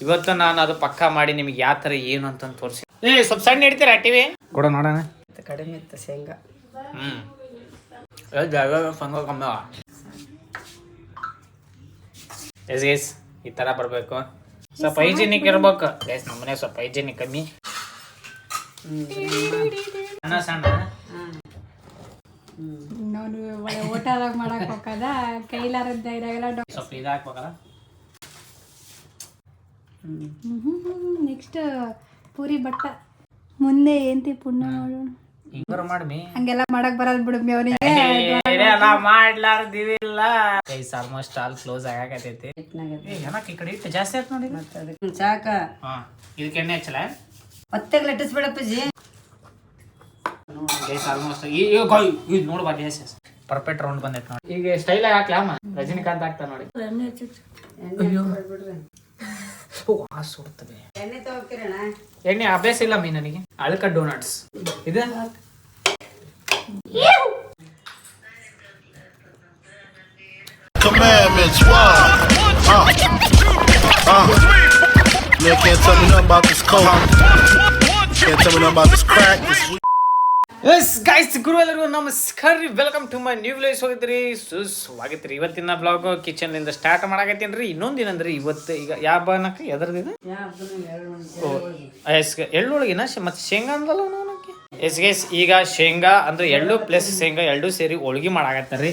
ಇವತ್ತು ನಾನು ಅದು ಪಕ್ಕಾ ಮಾಡಿ ನಿಮಗೆ ಯಾವ ಥರ ಏನು ಅಂತ ತೋರಿಸಿ. ಸ್ವಲ್ಪ ಸಣ್ಣ ಹಿಡ್ತೀರಾ ಟಿವಿ ಕೂಡ ನೋಡೋಣ. ಕಡಿಮೆ ಇತ್ತು ಶೇಂಗಾ. ಸಂಘ ಕಮ್ಮಿ ಎಸ್ ಈ ಥರ ಬರಬೇಕು. ಸ್ವಲ್ಪ ಹೈಜಿನಿಕ್ ಇರ್ಬೇಕು ಗೈಸ್. ನಮ್ಮನೆ ಸ್ವಲ್ಪ ಹೈಜಿನಿಕ್ ಕಮ್ಮಿ. ಸಣ್ಣ ಸಣ್ಣ ನಾನು ಹೋಟೆಲಾಗ ಮಾಡಕ್ ಹೋಗದ ಕೈಲಾರದ್ದ ಇದಾಗೆಲ್ಲ ಸ್ವಲ್ಪ ಇದು ಹಾಕ್ಬೇಕಲ್ಲ. ನೆಕ್ಸ್ಟ್ ಪೂರಿ ಬಟ್ಟ ಮುಂದೆ ಏಂತಿ ಪುಣ್ಯ ಮಾಡೋಣ. ಹಿಂಗಾರ ಮಾಡ್ಮಿ ಹಂಗೆಲ್ಲ ಮಾಡಕ್ ಬರಲ್ ಬಿಡುಮ್ಮಿ ಅವನಿಗೆ. ಮಾಡ್ಲಾರ್ದಿಲ್ಲ ಗೈಸ್. ಆಲ್ಮೋಸ್ಟ್ ಆಲ್ ಕ್ಲೋಸ್ ಆಗಕತ್ತೈತಿ. ಏನಕ್ಕೆ ಈ ಕಡೆ ಇಟ್ಟು ಜಾಸ್ತಿ ಆಯ್ತು ನೋಡಿ. ಸಾಕ ಇದಕ್ಕೆ ಎಣ್ಣೆ ಹಚ್ಚಲ ಹೊತ್ತೆಗೆ ಲಟ್ಟಿಸ್ಬೇಡಪ್ಪಜಿ. ಗೈಸ್ ಆಲ್ಮೋಸ್ಟ್ ಇದು ನೋಡ್ಬಾ ಗ್ಯಾಸ್ ಪರ್ಫೆಕ್ಟ್ ರೌಂಡ್ ಬಂದೈತೆ ನೋಡಿ. ಈಗ ಸ್ಟೈಲ್ ಆಗಿ ಹಾಕ್ಲಾಮ ರಜನಿಕಾಂತ್ ಆಗ್ತಾ ನೋಡಿ. ಸುಡ್ತದೆ ಎಣ್ಣೆ ತಗೋಕಿರಣ. ಎಣ್ಣೆ ಅಭ್ಯಾಸ ಇಲ್ಲ ಮೀ ನನಗೆ. ಅಳ್ಕ ಡೋನಟ್ಸ್ ಇದು commandments, what? Man can't tell me nothing about this coke. Can't tell me nothing about this crack, this weed. Yes guys, ಗುರು ಎಲ್ಲರಿಗೂ ನಮಸ್ಕಾರ ರೀ. Welcome to my new village. ಹೋಗಿದ್ರಿ ಸುಸ್ವಾಗಿತ್ರಿ. ಇವತ್ತಿನ ಬ್ಲಾಗ್ ಕಿಚನ್ಲಿಂದ ಸ್ಟಾರ್ಟ್ ಮಾಡಾಕತ್ತೀನಿ ರೀ. ಇನ್ನೊಂದೇನಂದ್ರೆ ಇವತ್ತು ಈಗ ಯಾವ ಅನ್ನಕ್ಕೆ ಎದ್ರದಿದೆ ಎಸ್ ಎಳ್ಳುಳಿಗಿನ ಮತ್ತೆ ಶೇಂಗಾ ಅಂದಲ್ಲ ನನಗೆ. ಎಸ್ ಗೈಸ್, ಈಗ ಶೇಂಗಾ ಅಂದ್ರೆ ಎಳ್ಳು ಪ್ಲಸ್ ಶೇಂಗಾ ಎರಡು ಸೇರಿ ಹೋಳ್ಗಿ ಮಾಡಾಕತ್ತಾರ ರೀ.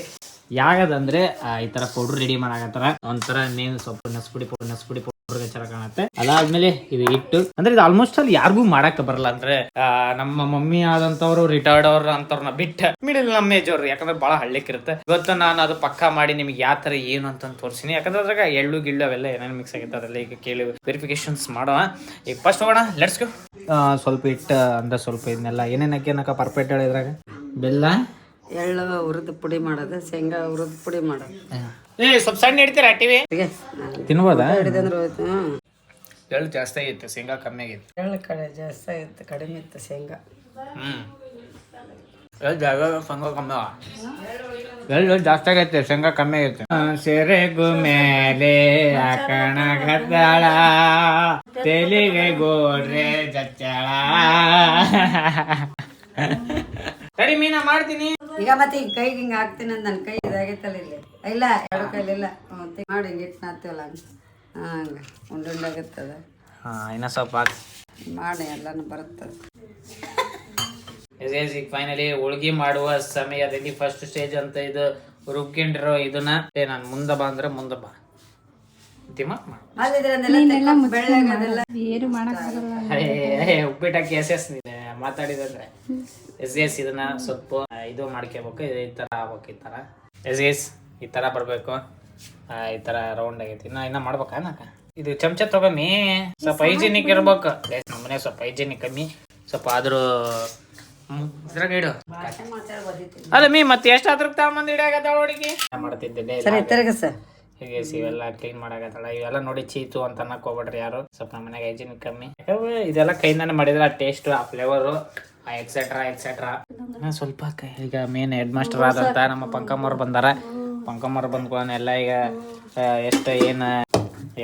ಯಾಗದಂದ್ರೆ ಈ ತರ ಪೌಡರ್ ರೆಡಿ ಮಾಡಾಕತ್ತಾರ. ಒಂಥರ ನೇನು ಸ್ವಲ್ಪ ನಸ್ಪುಡಿ ಪೌಡರ್ ಚೆನ್ನಾಗಿ ಕಾಣುತ್ತೆ. ಅದಾದ್ಮೇಲೆ ಇದು ಹಿಟ್ಟು ಅಂದ್ರೆ ಇದು ಆಲ್ಮೋಸ್ಟ್ ಅಲ್ಲಿ ಯಾರಿಗೂ ಮಾಡಕ್ ಬರಲ್ಲ. ಅಂದ್ರೆ ನಮ್ಮ ಮಮ್ಮಿ ಆದಂತವ್ರು ರಿಟೈರ್ಡ್ ಅವ್ರ ಅಂತವ್ರನ್ನ ಬಿಟ್ಟ ಮಿಡಲ್ ನಮ್ಮ ಏಜ್ ಅವ್ರು, ಯಾಕಂದ್ರೆ ಬಹಳ ಹಳ್ಳಿಕ್ಕಿರುತ್ತೆ. ಇವತ್ತು ನಾನು ಅದು ಪಕ್ಕಾ ಮಾಡಿ ನಿಮ್ಗೆ ಯಾವ ತರ ಏನು ಅಂತ ತೋರಿಸಿನಿ. ಯಾಕಂದ್ರೆ ಅದ್ರಾಗ ಎಳ್ಳು ಗಿಳ್ಳು ಅವೆಲ್ಲ ಏನೇನು ಮಿಕ್ಸ್ ಆಗೈತೆ ಅದೆಲ್ಲ ಈಗ ಕೇಳಿ ವೆರಿಫಿಕೇಶನ್ಸ್ ಮಾಡೋಣ. ಈಗ ಫಸ್ಟ್ ಹೋಗೋಣ, ಲೆಟ್ಸ್ ಗೋ. ಸ್ವಲ್ಪ ಹಿಟ್ಟು ಅಂದ್ರೆ ಸ್ವಲ್ಪ ಇದನ್ನೆಲ್ಲ ಏನೇನು ಹಾಕಿ ಪರ್ಫೆಕ್ಟ್ ಹೇಳಿದ್ರಾಗ ಬೆಲ್ಲ, ಎಳ್ಳು ಹುರಿದು ಪುಡಿ ಮಾಡೋದು, ಶೇಂಗಾ ಹುರಿದು ಪುಡಿ ಮಾಡೋದು. ಸ್ವಲ್ಪ ಸಣ್ಣ ಹಿಡ್ತೀರಾ ಟಿವಿ ತಿನ್ಬೋದಾ? ಹಿಡಿದಂದ್ರೆ ಹೋಯ್ತು. ಎಳ್ಳು ಜಾಸ್ತಿ ಆಗೈತೆ, ಶೇಂಗಾ ಕಮ್ಮಿ ಆಗೈತೆ. ಎಳ್ಳು ಜಾಸ್ತಿ ಆಗಿತ್ತು, ಕಡಿಮೆ ಇತ್ತು ಶೇಂಗಾ. ಸಂಘ ಕಮ್ಮಿ ಎಳ್ಳು ಜಾಸ್ತಿ ಆಗೈತೆ, ಶೇಂಗಾ ಕಮ್ಮಿ ಆಗೈತೆ. ಸೆರೆಗು ಮೇಲೆ ಹಾಕಣ ಗದ್ದಾಳ, ತೆಲಿಗೆ ಗೋಡ್ರೆ ಜಚ್ಚಳ. ಸರಿ ಮೀನಾ ಮಾಡ್ತೀನಿ ಈಗ. ಮತ್ತೆ ಈಗ ಕೈಗೆ ಹಿಂಗೆ ಹಾಕ್ತೀನಿ ಅಂತ ನನ್ನ ಕೈ ಇದಾಗೈತಲ್ಲ ಇಲ್ಲಿ. ಇಲ್ಲ ಎರಡು ಕೈಲಿಲ್ಲ ಮಾಡಿ ಹಿಂಗೆ ಇಟ್ಟು ನಾತೀವಲ್ಲ ಹಂಗೆ ಉಂಡುಂಡಾಗತ್ತದ. ಇನ್ನ ಸ್ವಲ್ಪ ಮಾಡಿ ಎಲ್ಲಾನು ಬರುತ್ತದೆ. ಈಗ ಫೈನಲಿ ಹೋಳ್ಗಿ ಮಾಡುವ ಸಮಯದಲ್ಲಿ ಫಸ್ಟ್ ಸ್ಟೇಜ್ ಅಂತ ಇದು ರುಬ್ಕೊಂಡಿರೋ ಇದನ್ನ ನಾನು ಮುಂದೆ ಬಾ ಅಂದ್ರೆ ಮುಂದೆ ಬಾ ಉಪ್ಪಿಟ್ಟಕ್ಕೆ ಎಸ್ ಮಾತಾಡಿದಂದ್ರೆ ಎಸ್ ಇದನ್ನ ಸ್ವಲ್ಪ ಇದು ಮಾಡ್ಕೋಬೇಕು. ಈ ತರ ಆಗ್ಬೇಕು, ಈ ತರ ಎಸ್ ಈ ತರ ಬರ್ಬೇಕು. ಈ ತರ ರೌಂಡ್ ಆಗೈತಿ. ಇನ್ನ ಮಾಡ್ಬೇಕಾ ನಾಕ ಇದು ಚಮಚ ತಗೊಮ್ಮಿ. ಸ್ವಲ್ಪ ಹೈಜಿನಿಕ್ ಇರ್ಬೇಕು ಗೈಸ್. ನಮ್ಮನೆ ಸ್ವಲ್ಪ ಹೈಜಿನಿಕ್ ಕಮ್ಮಿ ಸ್ವಲ್ಪ ಆದ್ರೂ ಇದ್ರಾಗ ಇಡು. ಅಲ್ಲ ಮೀ ಮತ್ತೆ ಎಷ್ಟಾದ್ರೂ ತಗೊಂಬಂದು ಇಡಾಗತ್ತ ಹುಡುಗಿ ಮಾಡ್ತಿದ್ದೆ ಹೀಗೆ ಇವೆಲ್ಲ ಕ್ಲೀನ್ ಮಾಡಾಕತ್ತಾಳ. ಇವೆಲ್ಲ ನೋಡಿ ಚೀತು ಅಂತ ಅನ್ನಕ್ ಹೋಗ್ಬೇಡ್ರಿ ಯಾರು. ಸ್ವಲ್ಪ ನಮ್ಮ ಮನೆಗೆ ಹೈಜಿನಿಕ್ ಕಮ್ಮಿ. ಯಾಕಂದ್ರೆ ಇದೆಲ್ಲ ಕೈಯಿಂದಾನೆ ಮಾಡಿದ್ರೆ ಆ ಟೇಸ್ಟ್, ಆ ಫ್ಲೇವರು, ಎಕ್ಸೆಟ್ರಾ. ಸ್ವಲ್ಪ ಈಗ ಮೇನ್ ಹೆಡ್ ಮಾಸ್ಟರ್ ಆದಂತ ನಮ್ಮ ಪಂಕಮ್ಮವ್ರು ಬಂದಾರ. ಪಂಕಮ್ಮವ್ರು ಬಂದ್ಕೊಳ್ಳೋಣ ಈಗ ಎಷ್ಟು ಏನು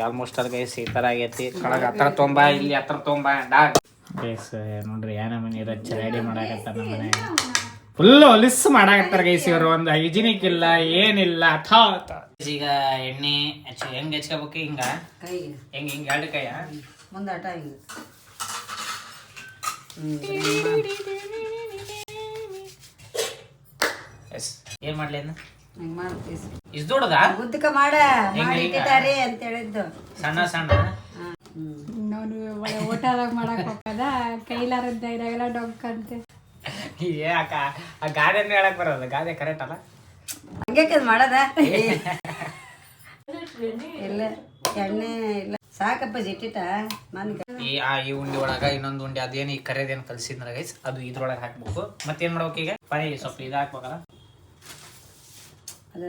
ಆಲ್ಮೋಸ್ಟ್ ಅದು ಗೈಸ್ ಈ ತರ ಆಗೈತಿ. ಕಳಗ ಹತ್ರ ತೊಂಬ, ಇಲ್ಲಿ ಹತ್ರ ತೊಂಬ ಡಾಗ್ ಗೈಸ್. ನೋಡ್ರಿ ಏನ ಮನೆ ರಚ್ಚ ರೆಡಿ ಮಾಡಾಕತ್ತಾರ. ನಮ್ಮ ಮನೆ ಫುಲ್ ಹೊಲಿಸ್ ಮಾಡಾಕತ್ತಾರ ಗೈಸ್ ಇವರು. ಒಂದು ಹೈಜಿನಿಕ್ ಇಲ್ಲ ಏನಿಲ್ಲ. ಈಗ ಎಣ್ಣೆ ಹೆಂಗ್ ಹೆಚ್ಕೋಬೇಕು? ಹಿಂಗ ಕೈಗೆ ಹಿಂಗ ಎರಡು ಕೈಯ ಮುಂದಾಟ ಹಿಂಗೆ ಎಸ್. ಏನ್ ಮಾಡ್ಲಿ ಹಿಂಗೆ ಮಾಡ್ತೀವಿ. ಇಸ್ ದೊಡ್ಡದ ಗುದ್ದಕ ಮಾಡ ಮಾಡಿಟ್ಟಿದ್ದಾರೆ ಅಂತ ಹೇಳಿದ್ದು. ಸಣ್ಣ ಸಣ್ಣ ನಾನು ಹೋಟೆಲಾಗ ಮಾಡಕ್ ಹೋಗದ ಕೈಲಾರದ್ದ ಇದಾಗೆಲ್ಲ ಡೊಂಕಂತೆ. ಆ ಗಾದೆ ಹೇಳಕ್ ಬರೋದು. ಗಾದೆ ಕರೆಕ್ಟ್ ಅಲ್ಲ? ಹಂಗೆ ಮಾಡದ ಇಲ್ಲ ಎಣ್ಣೆ ಇಲ್ಲ ಸಾಕಪ್ಪ ಜಿಟ್ಟಿಟ ಈ ಉಂಡಿ ಒಳಗ ಇನ್ನೊಂದು ಉಂಡಿ ಅದೇನು ಈ ಕರೆದೇನು ಕಲ್ಸಿದ್ರ ಗೈಸ್ ಅದು ಇದ್ರೊಳಗೆ ಹಾಕ್ಬೇಕು. ಮತ್ತೇನ್ ಮಾಡ್ಬೇಕು ಈಗ? ಸ್ವಲ್ಪ ಇದು ಹಾಕ್ಬೇಕಲ್ಲ. ಅದ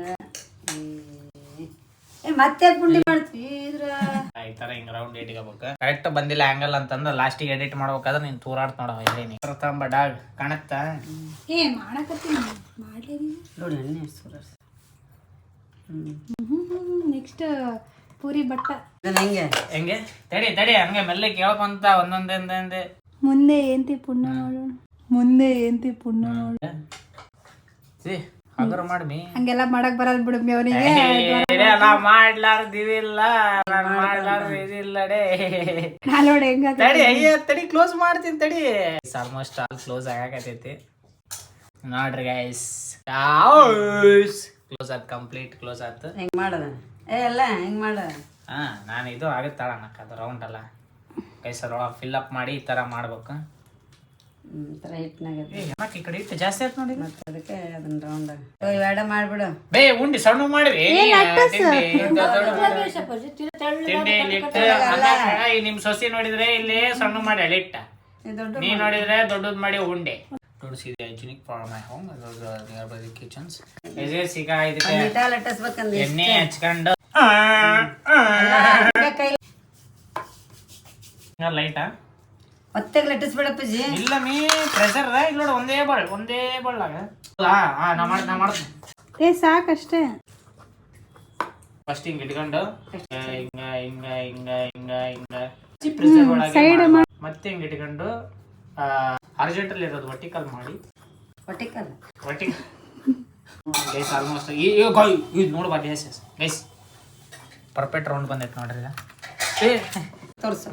ಮತ್ತೆ ಪುಂಡಿ ಮಾಡ್ತೀವಿ ಈ ತರ ಹಿಂಗ ರೌಂಡ್ ಇಟ್ಕೋಬೇಕು. ಕರೆಕ್ಟ್ ಬಂದಿಲ್ಲ ಆಂಗಲ್ ಅಂತಂದ್ರೆ ಲಾಸ್ಟಿಗೆ ಎಡಿಟ್ ಮಾಡ್ಬೇಕಾದ್ರೆ ನೀನ್ ತೂರಾಡ್ತ ನೋಡ. ಇಲ್ಲಿ ತಂಬ ಡಾಗ್ ಕಾಣತ್ತ ಮಾಡಕತ್ತೀನಿ ಮಾಡ್ಲಿ ನೋಡಿ ಎಣ್ಣೆ ಸುರಸ್. Next puri but. ಇದನ್ನ ಹೆಂಗೆ ಹೆಂಗೆ ತಡಿ ಹಂಗೆ ಮೆಲ್ಲ ಕೇಳ್ಕೊಂತ ಒಂದೊಂದೇ ಮುಂದೆ ಏಂತಿ ಪುಣ್ಯ ಮಾಡೋಣ, ಮುಂದೆ ಏಂತಿ ಪುಣ್ಯ ಮಾಡೋಣ. ಹಗರ ಮಾಡ್ಮಿ ಹಂಗೆಲ್ಲ ಮಾಡಕ್ ಬರಲ್ ಬಿಡಮ್ಮಿ ಅವನಿಗೆ. ಮಾಡ್ಲಾರ್ದಿವಿಲ್ಲ ಇದಿಲ್ಲಡೆ. ನಾಳೋಡೆ ಹೆಂಗ ತಡಿ ಕ್ಲೋಸ್ ಮಾಡ್ತೀನಿ ತಡಿ. ಆಲ್ಮೋಸ್ಟ್ ಆಲ್ ಕ್ಲೋಸ್ ಆಗಕತ್ತೈತಿ ನೋಡ್ರಿ ಗೈಸ್. ಕ್ಲೋಸ್ ಆತ್, ಕಂಪ್ಲೀಟ್ ಕ್ಲೋಸ್ ಆತ್. ಹೆಂಗ್ ಮಾಡೋದ ಎಲ್ಲ ಹೆಂಗ್ ಮಾಡ. ಹಾ ನಾನು ಇದು ಆಗುತ್ತಾಳ ಅದು ರೌಂಡ್ ಅಲ್ಲ ಗೈಸ್, ಅದ್ರೊಳಗೆ ಫಿಲ್ ಅಪ್ ಮಾಡಿ ಈ ತರ ಮಾಡ್ಬೇಕು. ಈ ಥರ ಹಿಟ್ಟಿನಾಗ ಈ ಕಡೆ ಇಟ್ಟು ಜಾಸ್ತಿ ಆಯ್ತು ನೋಡಿ. ಮತ್ತೆ ಅದಕ್ಕೆ ಅದನ್ನ ರೌಂಡ್ ಇವೆರಡ ಮಾಡ್ಬಿಡು. ಬೇ ಉಂಡಿ ಸಣ್ಣ ಮಾಡಿವಿ ನಿಮ್ ಸೊಸಿ ನೋಡಿದ್ರೆ ಇಲ್ಲಿ ಸಣ್ಣ ಮಾಡಿ ಅಳಿಟ್ಟ, ನೀ ನೋಡಿದ್ರೆ ದೊಡ್ಡದ್ ಮಾಡಿ ಉಂಡೆ. hygienic for my home. Nearby the kitchens. ಈಗ ಇದಕ್ಕೆ ಲಟ್ಟಿಸ್ಬೇಕಂದ್ರೆ ಎಣ್ಣೆ ಹಚ್ಕೊಂಡು ಲೈಟಾ ಒತ್ತೆಗೆ ಲಟ್ಟಿಸ್ಬೇಡಪ್ಪಜಿ. ಇಲ್ಲ ಮೀ ಪ್ರೆಷರ್ ಇಲ್ಲ ನೋಡು, ಒಂದೇ ಬಳ್ಳಾಗ ನಾ ಮಾಡ್ತೀನಿ. ಸಾಕಷ್ಟೇ. ಫಸ್ಟ್ ಹಿಂಗ್ ಇಟ್ಕೊಂಡು ಹಿಂಗ ಪ್ರೆಷರ್ ಒಳಗೆ ಮತ್ತೆ ಹಿಂಗ್ ಇಟ್ಕೊಂಡು ಅರ್ಜೆಂಟಲ್ಲಿ ಇರೋದು ವರ್ಟಿಕಲ್ ಮಾಡಿ ಗೈಸ್ ಆಲ್ಮೋಸ್ಟ್ ಇದು ನೋಡ್ಬಾ ಗೈಸ್ ಪರ್ಫೆಕ್ಟ್ ರೌಂಡ್ ಬಂದೈತೆ ನೋಡ್ರಿ. ತೋರ್ಸು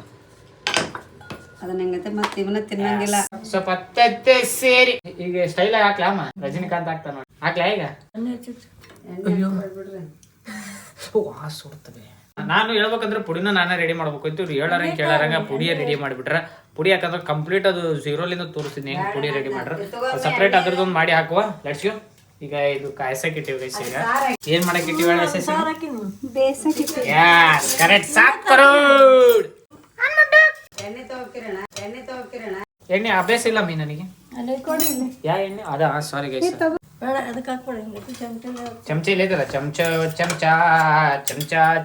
ಅದನ್ನ ಹೆಂಗೈತೆ ಮತ್ತೆ ಇವನ್ನ ತಿನ್ನಂಗಿಲ್ಲ. ಸ್ವಲ್ಪ ಹತ್ತತ್ತೆ ಸೇರಿ ಈಗ ಸ್ಟೈಲ್ ಆಗಿ ಹಾಕ್ಲಾ ಅಮ್ಮ, ರಜನಿಕಾಂತ್ ಆಗ್ತಾ ನೋಡಿ. ಹಾಕ್ಲಾ ಈಗ ಸುಡ್ತದೆ. ನಾನು ಹೇಳ್ಬೇಕಂದ್ರೆ ಪುಡಿನ ನಾನೇ ರೆಡಿ ಮಾಡ್ಬೇಕು ಇವ್ರು ಹೇಳಾರಂಗ ಕೇಳಾರಂಗ ಪುಡಿಯ ರೆಡಿ ಮಾಡಿಬಿಟ್ರ. ಪುಡಿ ಯಾಕಂದ್ರೆ ಕಂಪ್ಲೀಟ್ ಅದು ಝೀರೋಲಿಂದ ತೋರಿಸ್ತೀನಿ ಹೆಂಗ್ ಪುಡಿ ರೆಡಿ ಮಾಡ್ರ. ಸಪ್ರೇಟ್ ಅದ್ರದ್ದೊಂದು ಮಾಡಿ ಹಾಕುವ ಲೆಟ್ಸ್ ಯು. ಈಗ ಇದು ಕಾಯ್ಸಕ್ ಇಟ್ಟಿವಿ ಗೈಸ್. ಈಗ ಏನ್ ಮಾಡಕ್ ಇಟ್ಟಿವಿ ಕರೆಕ್ಟ್ ಸಾಕ್ರೋಡ್ ಎಣ್ಣೆ ಅಭ್ಯಾಸ ಇಲ್ಲ ಮೀ ನನಗೆ. ಯಾ ಎಣ್ಣೆ ಅದ ಸಾರಿ ಗೈಸ್. ಚಮಚ ಇಲ್ಲ ಐತಲ್ಲ,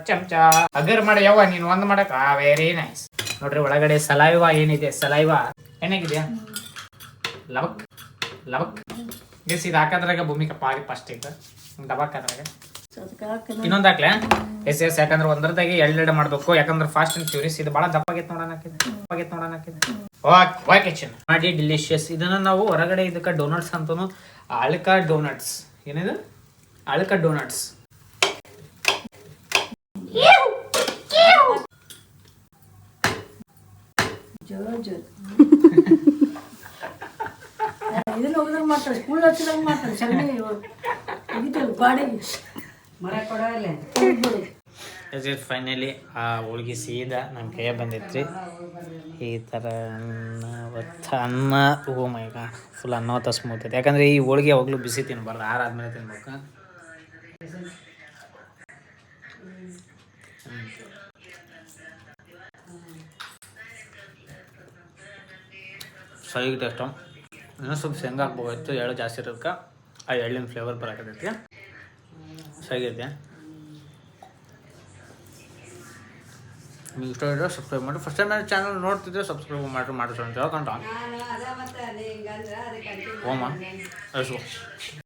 ಚಮಚ ಅಗರ್ ಮಾಡ ಯಾವ ನೀನ್ ಒಂದ್ ಮಾಡಕ್ ವೆರಿ ನೈಸ್. ನೋಡ್ರಿ ಒಳಗಡೆ ಸಲೈವಾ ಏನಿದೆ, ಸಲೈವಾ ಏನಾಗಿದ್ಯಾ ಲವಕ್ ಗೈಸ್. ಇದು ಹಾಕದ್ರಾಗ ಭೂಮಿಕ ಪಾರಿ ಫಸ್ಟ್ ಈಗ ಡಬಕ್ ಅದ್ರಾಗ ಇನ್ನೊಂದ್ ಹಾಕ್ಲ ಎಸ್ ಯಾಕಂದ್ರೆ ಒಂದರದಾಗೆ ಎರಡು ಮಾಡ್ಬೇಕು, ಯಾಕಂದ್ರೆ ಫಾಸ್ಟ್ ಅಂಡ್ ಕ್ಯೂರಿಯಸ್. ಇದು ಬಹಳ ದಪ್ಪಾಗೈತೆ ನೋಡೋಣ ಓಕೆ ಚೆನ್ನ ಮಾಡಿ ಡಿಲಿಷಿಯಸ್. ಇದನ್ನ ನಾವು ಹೊರಗಡೆ ಇದಕ್ಕೆ ಡೋನಟ್ಸ್ ಅಂತಾನು, ಆಳ್ಕ ಡೋನಟ್ಸ್. ಏನಿದು ಆಳ್ಕ ಡೋನಟ್ಸ್. ಫೈನಲಿ ಆ ಹೋಳ್ಗೆ ಸೀದಾ ನನ್ನ ಕೈಯ ಬಂದಿತ್ರಿ. ಈ ಥರ ಅನ್ನ ಓ ಮೈ ಗಾಡ್ ಫುಲ್ ಅನ್ನವತ್ತ ಸ್ಮೂತ್ ಐತೆ. ಯಾಕಂದರೆ ಈ ಹೋಳ್ಗೆ ಯಾವಾಗಲೂ ಬಿಸಿ ತಿನ್ಬಾರ್ದು, ಆರಾದ್ಮೇಲೆ ತಿನ್ಬೇಕು. ಸೈಗ್ ಟೇಸ್ಟು ಇನ್ನೂ ಸ್ವಲ್ಪ ಶೇಂಗಾ ಹಾಕ್ಬೋಗಿತ್ತು, ಎಳ್ಳು ಜಾಸ್ತಿ ಇರೋದಕ್ಕೆ ಆ ಎಳ್ಳಿನ ಫ್ಲೇವರ್ ಬರೋಕತ್ತೈತಿ. ಸೈಗೈತೆ. ನಿಮ್ಗೆ ಇಷ್ಟ ಇದ್ರೆ ಸಬ್ಸ್ಕ್ರೈಬ್ ಮಾಡಿ. ಫಸ್ಟ್ ಟೈಮ್ ನನ್ನ ಚಾನಲ್ ನೋಡ್ತಿದ್ರೆ ಸಬ್ಸ್ಕ್ರೈಬ್ ಮಾಡಿಸೋ ಅಂತ ಹೇಳ್ಕೊಂಡ ಹೋಮ